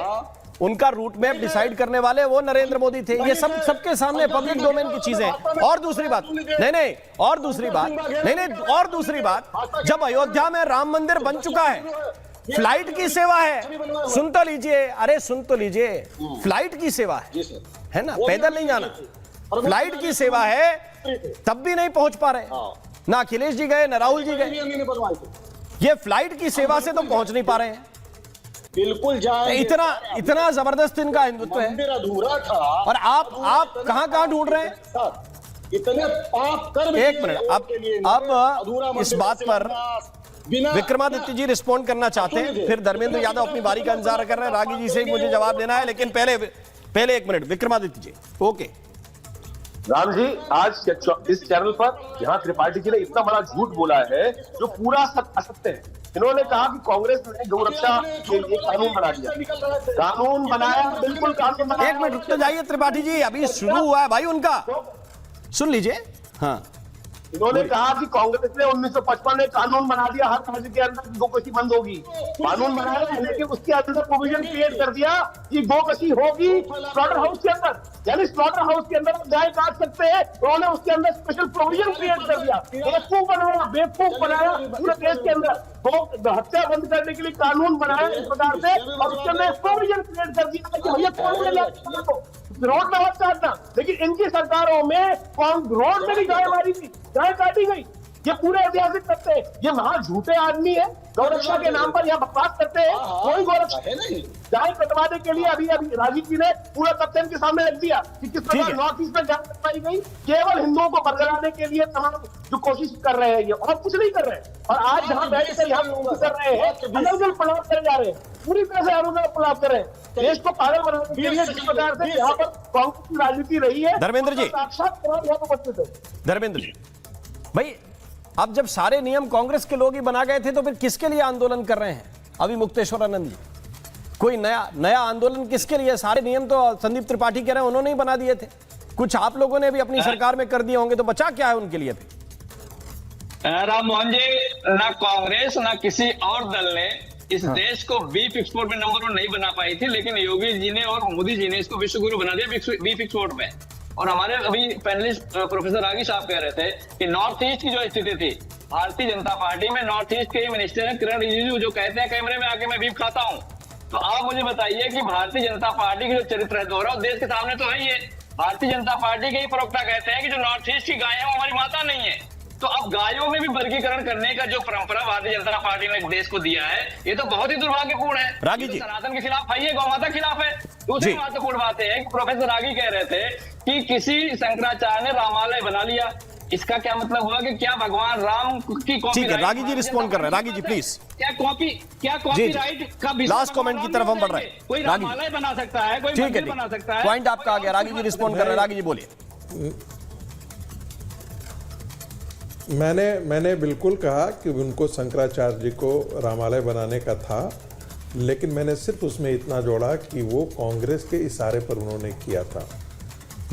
उनका रूट मैप डिसाइड करने वाले वो नरेंद्र मोदी थे। ये सबके सामने पब्लिक डोमेन की चीजें। और दूसरी बात, और दूसरी बात, जब अयोध्या में राम मंदिर बन चुका है, फ्लाइट की सेवा है। सुन तो लीजिए, फ्लाइट की सेवा है ना, पैदल नहीं जाना, फ्लाइट की सेवा है, तब भी नहीं पहुंच पा रहे। ना अखिलेश जी गए, ना राहुल जी गए। ये फ्लाइट की सेवा से तो पहुंच नहीं पा रहे हैं। बिल्कुल जाए, इतना जबरदस्त इनका हिंदुत्व है। मंदिर अधूरा था और आप कहां ढूंढ रहे हैं? इतने पाप कर्म। एक मिनट, अब इस बात पर विक्रमादित्य जी रिस्पॉन्ड करना चाहते हैं, फिर धर्मेंद्र यादव अपनी बारी का इंतजार कर रहे हैं। रागी जी से मुझे जवाब देना है, लेकिन पहले 1 मिनट विक्रमादित्य जी। ओके राम जी, आज इस चैनल पर यहाँ त्रिपाठी जी ने इतना बड़ा झूठ बोला है जो पूरा असत्य है। इन्होंने कहा कि कांग्रेस ने गौरक्षा के लिए कानून बना दिया, कानून बनाया, बिल्कुल कानून बनाया। 1 मिनट रुक तो जाइए त्रिपाठी जी, अभी शुरू हुआ है भाई उनका, सुन लीजिए। हाँ, इन्होंने कहा कि कांग्रेस ने 1955 में कानून बना दिया, हर कास्ट के अंदर गोकशी बंद होगी। कानून बनाया, लेकिन उसके अंदर प्रोविजन क्रिएट कर दिया कि गोकशी होगी स्लॉटर हाउस के अंदर, यानी स्लॉटर हाउस के अंदर गाय काट सकते हैं। उन्होंने उसके अंदर स्पेशल प्रोविजन क्रिएट कर दिया, बेवकूफ बनाया पूरे देश के अंदर। गो हत्या बंद करने के लिए कानून बनाया इस प्रकार से, और उसके अंदर प्रोविजन क्रिएट कर दिया कि भैया कौन रोड में मत काटना। लेकिन इनकी सरकारों में कौन रोड में भी गाय मारी थी, गाय काटी गई। ये पूरे ऐतिहासिक करते हैं, ये महा झूठे आदमी है, गौरक्षा के नाम पर यहाँ बकवास करते हैं। कोई गौरक्षा है नहीं, गाय कटवाने के लिए अभी राजीव जी ने पूरा तथ्य इनके सामने रख दिया कि किस प्रकार नॉर्थ ईस्ट में गाय कटवाई गई, केवल हिंदुओं को बरगलाने के लिए तमाम जो कोशिश कर रहे हैं ये, और कुछ नहीं कर रहे हैं। और आज जहाँ बैठ कर यहाँ कर रहे हैं, अलग पड़ाव करे जा रहे हैं, पूरी तरह से अलग पड़ाव कर रहे हैं, देश को पागल बनाने के लिए। जिस प्रकार से यहाँ पर कांग्रेस की राजनीति रही है, धर्मेंद्र जी, साक्षात उपस्थित है। धर्मेंद्र जी भाई, अब जब सारे नियम कांग्रेस के लोग ही बना गए थे तो फिर किसके लिए आंदोलन कर रहे हैं अभी मुक्तेश्वरानंद जी? कोई नया आंदोलन किसके लिए? सारे नियम तो संदीप त्रिपाठी कह रहे हैं उन्होंने ही बना दिए थे, कुछ आप लोगों ने भी अपनी सरकार में कर दिए होंगे, तो बचा क्या है उनके लिए फिर? राम मोहन जी, ना कांग्रेस ना किसी और दल ने इस देश को बीफ एक्सपोर्ट में नंबर 1 नहीं बना पाई थी, लेकिन योगी जी ने और मोदी जी ने इसको विश्व गुरु बना दिया बीफ एक्सपोर्ट में। और हमारे अभी पैनलिस्ट प्रोफेसर रागी साहब कह रहे थे कि नॉर्थ ईस्ट की जो स्थिति थी, भारतीय जनता पार्टी में नॉर्थ ईस्ट के मिनिस्टर हैं किरण रिजिजू, जो कहते हैं कैमरे में आके मैं बीफ खाता हूं। तो आप मुझे बताइए कि भारतीय जनता पार्टी की जो चरित्र है दोहरा देश के सामने तो है ही है। भारतीय जनता पार्टी के ही प्रवक्ता कहते हैं कि जो नॉर्थ ईस्ट की गाय है वो हमारी माता नहीं है। तो अब गायों में भी वर्गीकरण करने का जो परंपरा भारतीय जनता पार्टी ने देश को दिया है, ये तो बहुत ही दुर्भाग्यपूर्ण है। रागी जी, सनातन के खिलाफ है, ये गौ माता के खिलाफ है। दूसरी महत्वपूर्ण बात है, प्रोफेसर रागी कह रहे थे कि किसी शंकराचार्य ने रामालय बना लिया, इसका क्या मतलब हुआ कि क्या भगवान राम की कॉपी? ठीक है, रागी जी रिस्पॉन्ड कर रहे हैं। रागी जी प्लीज, क्या कॉपीराइट का लास्ट कमेंट की तरफ हम बढ़ रहे हैं। कोई रामालय बना सकता है, कोई मंदिर बना सकता है, पॉइंट आपका आ गया। रागी जी रिस्पॉन्ड कर रहे हैं, रागी जी बोलिए। मैंने बिल्कुल कहा कि उनको शंकराचार्य जी को रामालय बनाने का था, लेकिन मैंने सिर्फ उसमें इतना जोड़ा कि वो कांग्रेस के इशारे पर उन्होंने किया था।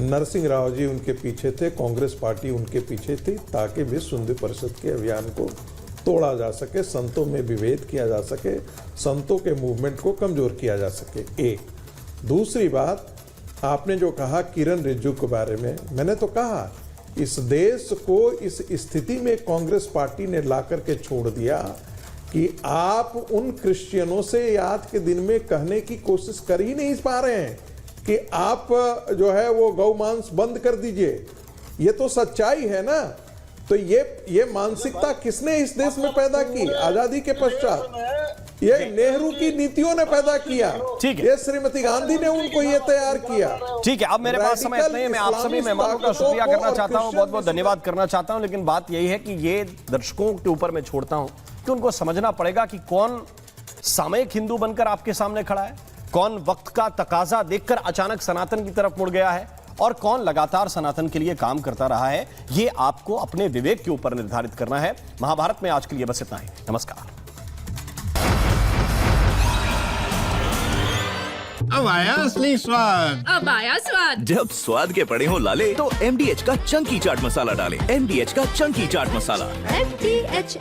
नरसिंह राव जी उनके पीछे थे, कांग्रेस पार्टी उनके पीछे थी, ताकि विश्व हिंदू परिषद के अभियान को तोड़ा जा सके, संतों में विभेद किया जा सके, संतों के मूवमेंट को कमजोर किया जा सके। एक दूसरी बात, आपने जो कहा किरण रिजिजू के बारे में, मैंने तो कहा इस देश को इस स्थिति में कांग्रेस पार्टी ने ला करके छोड़ दिया कि आप उन क्रिश्चियनों से आज के दिन में कहने की कोशिश कर ही नहीं पा रहे हैं कि आप जो है वो गौ मांस बंद कर दीजिए। ये तो सच्चाई है ना। तो ये मानसिकता किसने इस देश में पैदा की आजादी के पश्चात? ये नेहरू की नीतियों ने पैदा किया। ठीक है। ये श्रीमती गांधी ने उनको ये तैयार किया। ठीक है, अब मेरे पास समय इतना ही है। मैं आप सभी मेहमानों का शुक्रिया करना चाहता हूं, बहुत बहुत धन्यवाद करना चाहता हूं, लेकिन बात यही है कि ये दर्शकों के ऊपर मैं छोड़ता हूं कि उनको समझना पड़ेगा कि कौन सामयिक हिंदू बनकर आपके सामने खड़ा है, कौन वक्त का तकाजा देखकर अचानक सनातन की तरफ मुड़ गया है, और कौन लगातार सनातन के लिए काम करता रहा है। ये आपको अपने विवेक के ऊपर निर्धारित करना है। महाभारत में आज के लिए बस इतना ही। नमस्कार। अब आया असली स्वाद। अब आया स्वाद। जब स्वाद के पड़े हो लाले तो MDH का चंकी चाट मसाला डालें। MDH का चंकी चाट मसाला। MDH